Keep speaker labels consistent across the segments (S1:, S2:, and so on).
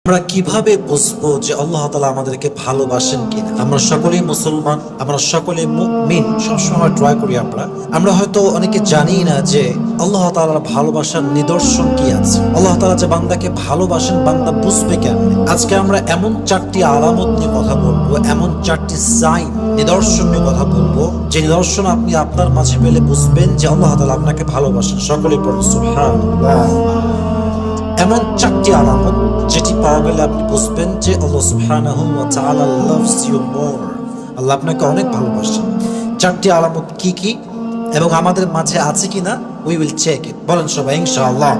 S1: আমরা কিভাবে বুঝবো যে আল্লাহ তাআলা আমাদেরকে ভালোবাসেন কিনা? আমরা সকলেই মুসলমান, আমরা সকলে মুমিন, সবসময় ট্রাই করি। আমরা হয়তো অনেকে জানি না যে আল্লাহ তাআলার ভালোবাসার নিদর্শন কি আছে। আল্লাহ তাআলা যে বান্দাকে ভালোবাসেন, বান্দা বুঝবে কেমনে? আজকে আমরা এমন 4টি আলামত নিয়ে কথা বলবো, এমন 4টি সাইন, নিদর্শন নিয়ে কথা বলবো, যে নিদর্শন আপনি আপনার মাঝে পেলে বুঝবেন যে আল্লাহ তাআলা আপনাকে ভালোবাসেন। সকলেই পড়ুন সুবহানাল্লাহ। এমন 4টি আলামত যেটি পাওয়া গেলে আপনি বুঝবেন যে আল্লাহ সুবহানাহু ওয়া তাআলা লাভস ইউ মোর, আল্লাহ আপনাকে অনেক ভালোবাসেন। 4টি আলামত কি কি এবং আমাদের মাঝে আছে কিনা, উই উইল চেক ইট। বলেন সবাই ইনশাআল্লাহ।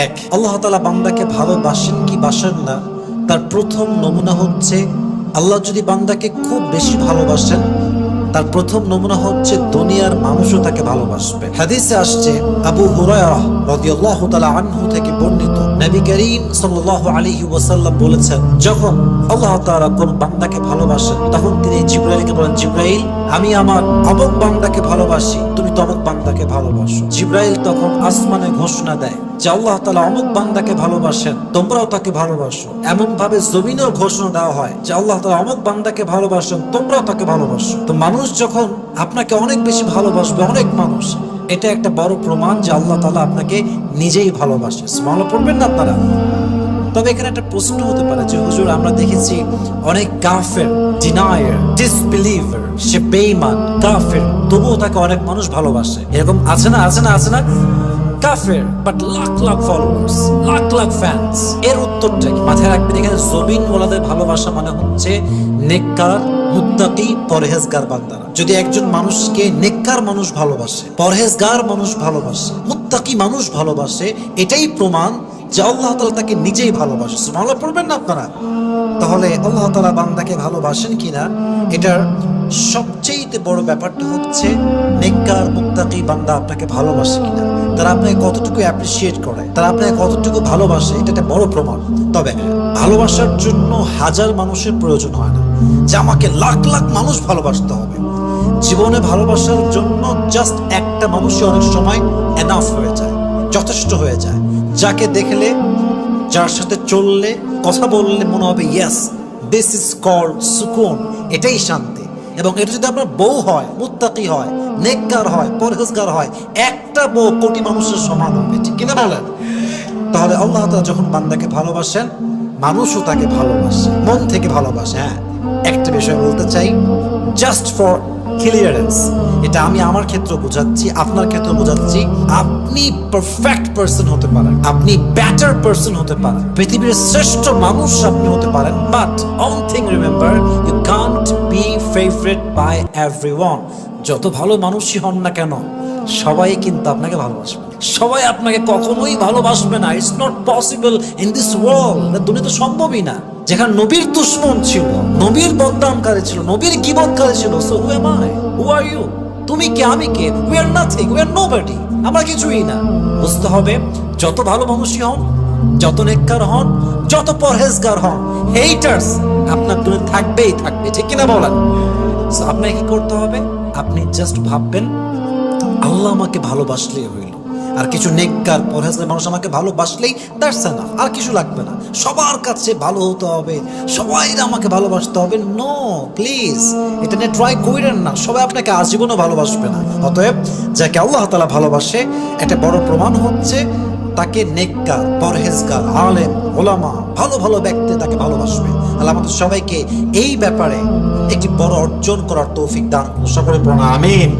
S1: 1, আল্লাহ তাআলা বান্দাকে ভালোবাসেন কি বাসেন না, তার প্রথম নমুনা হচ্ছে, আল্লাহ যদি বান্দাকে খুব বেশি ভালোবাসেন, তার প্রথম নমুনা হচ্ছে দুনিয়ার মানুষও তাকে ভালোবাসবে। হাদিসে আসছে, আবু হুরায়রা রাদিয়াল্লাহু তাআলা আনহু থেকে বর্ণিত, নবী করিম সাল্লাল্লাহু আলাইহি ওয়াসাল্লাম বলেছেন, যখন আল্লাহ তাআলা কোন বান্দাকে ভালোবাসেন, তখন তিনি জিবরাইলকে বলেন, জিবরাইল, আমি আমার অমুক বান্দাকে ভালোবাসি, তুমি তমুক বান্দাকে ভালোবাসো। জিবরাইল তখন আসমানে ঘোষণা দেয় যে আল্লাহ তাআলা অমুক বান্দাকে ভালোবাসেন, তোমরাও তাকে ভালোবাসো। এমন ভাবে জমিনেও ঘোষণা দেওয়া হয় যে আল্লাহ তাআলা অমুক বান্দাকে ভালোবাসেন, তোমরাও তাকে ভালোবাসো। তো মানুষ যখন আপনাকে অনেক বেশি ভালোবাসবে, অনেক মানুষ, এটা একটা বড় প্রমাণ যে আল্লাহ তাআলা আপনাকে নিজেই ভালোবাসে। সুবহানাল্লাহ পড়বেন না আপনারা? তবে এখানে একটা প্রশ্ন হতে পারে যে হুজুর, আমরা দেখেছি অনেক কাফের, ডিনায়ার, ডিসবিলিভার, সে বেঈমান, কাফের, তবুও তাকে অনেক মানুষ ভালোবাসে। এরকম আছে না? আছে না? আছে না? কাফের but lakh lakh followers, lakh lakh fans. এর উত্তরটা কি? মাথায় রাখবেন, এখানে জবিন ওয়ালাদের ভালোবাসা মানে হচ্ছে নেককার, মুত্তাকি, পরহেজগার বান্দারা। যদি একজন মানুষকে নেককার মানুষ ভালোবাসে, পরহেজগার মানুষ ভালোবাসে, মুত্তাকি মানুষ ভালোবাসে, এটাই প্রমাণ যে আল্লাহ তাআলা তাকে নিজেই ভালোবাসে। সুবহানাল্লাহ পড়বেন না আপনারা? তাহলে আল্লাহ তাআলা বান্দাকে ভালোবাসেন কিনা, এটার সবচেয়ে বড় ব্যাপারটা হচ্ছে নেককার, মুত্তাকি বান্দা আপনাকে ভালোবাসে কিনা, তারা আপনাকে কতটুকু অ্যাপ্রিসিয়েট করে, তারা আপনাকে কতটুকু ভালোবাসে, এটা একটা বড় প্রমাণ। তবে ভালোবাসার জন্য হাজার মানুষের প্রয়োজন হয় না যে আমাকে লাখ লাখ মানুষ ভালোবাসতে হবে। জীবনে ভালোবাসার জন্য জাস্ট একটা মানুষই অনেক সময় এনাফ হয়ে যায়, যথেষ্ট হয়ে যায়, যাকে দেখলে, যার সাথে চললে, কথা বললে মনে হবে ইয়েস, দিস ইজ কল্ড সুকুন, এটাই শান্তি। এবং এটা যদি আপনার বউ হয়, মুত্তাকি হয়, নেককার হয়, পরহেজগার হয়, একটা বউ কোটি মানুষের সমান হবে, ঠিক কিনা বলেন? তাহলে আল্লাহ তাআলা যখন বান্দাকে ভালোবাসেন, মানুষও তাকে ভালোবাসে, মন থেকে ভালোবাসে। হ্যাঁ, একটা বিষয় বলতে চাই, জাস্ট ফর ক্লিয়ারেন্স, এটা আমি আমার ক্ষেত্রে বোঝাচ্ছি, আপনার ক্ষেত্রে বোঝাচ্ছি, আপনি পারফেক্ট পারসন হতে পারেন, আপনি বেটার পারসন হতে পারেন, পৃথিবীর শ্রেষ্ঠ মানুষ আপনি হতে পারেন, but one thing remember, you can't be favourite by everyone. যত ভালো মানুষই হন না কেন, সবাই কিন্তু আপনাকে ভালোবাসবে, সবাই আপনাকে কখনোই ভালোবাসবে না। It's not possible in this world. দুনিয়াতে সম্ভবই না। যেখানে নবীর দুশমন ছিল, নবীর বদনামকারী ছিল, নবীর গীবতকারী ছিল, so who am I, who are you? তুমি কে, আমি কে? We are nothing, we are nobody, আমরা কিছুই না। বুঝতে হবে, যত ভালো মানুষই হন, যত নেককার হন, যত পরহেজগার হন, হেটার্স আপনার দুনিয়া থাকবেই থাকবে, ঠিক কিনা বলেন? সো আপনাকে কি করতে হবে? আপনি জাস্ট ভাববেন, আল্লাহ আমাকে ভালোবাসলেই হইল, আর কিছু নেককার, পরহেজগার মানুষ আমাকে ভালোবাসলেই দ্যাটস এনাফ, আর কিছু লাগবে না। সবার কাছে ভালো হতে হবে, সবাই আমাকে ভালোবাসতে হবে, নো প্লিজ, এটা নিয়ে ট্রাই করেন না। সবাই আপনাকে আজীবনও ভালোবাসবে না। অতএব যাকে আল্লাহ তাআলা ভালোবাসে, একটা বড় প্রমাণ হচ্ছে তাকে নেককার, পরহেজগার, আলেম, ওলামা, ভালো ভালো ব্যক্তি তাকে ভালোবাসবে। আল্লাহ আমাদের সবাইকে এই ব্যাপারে একটি বড় অর্জন করার তৌফিক দান। সকলে পড়ুন আমিন।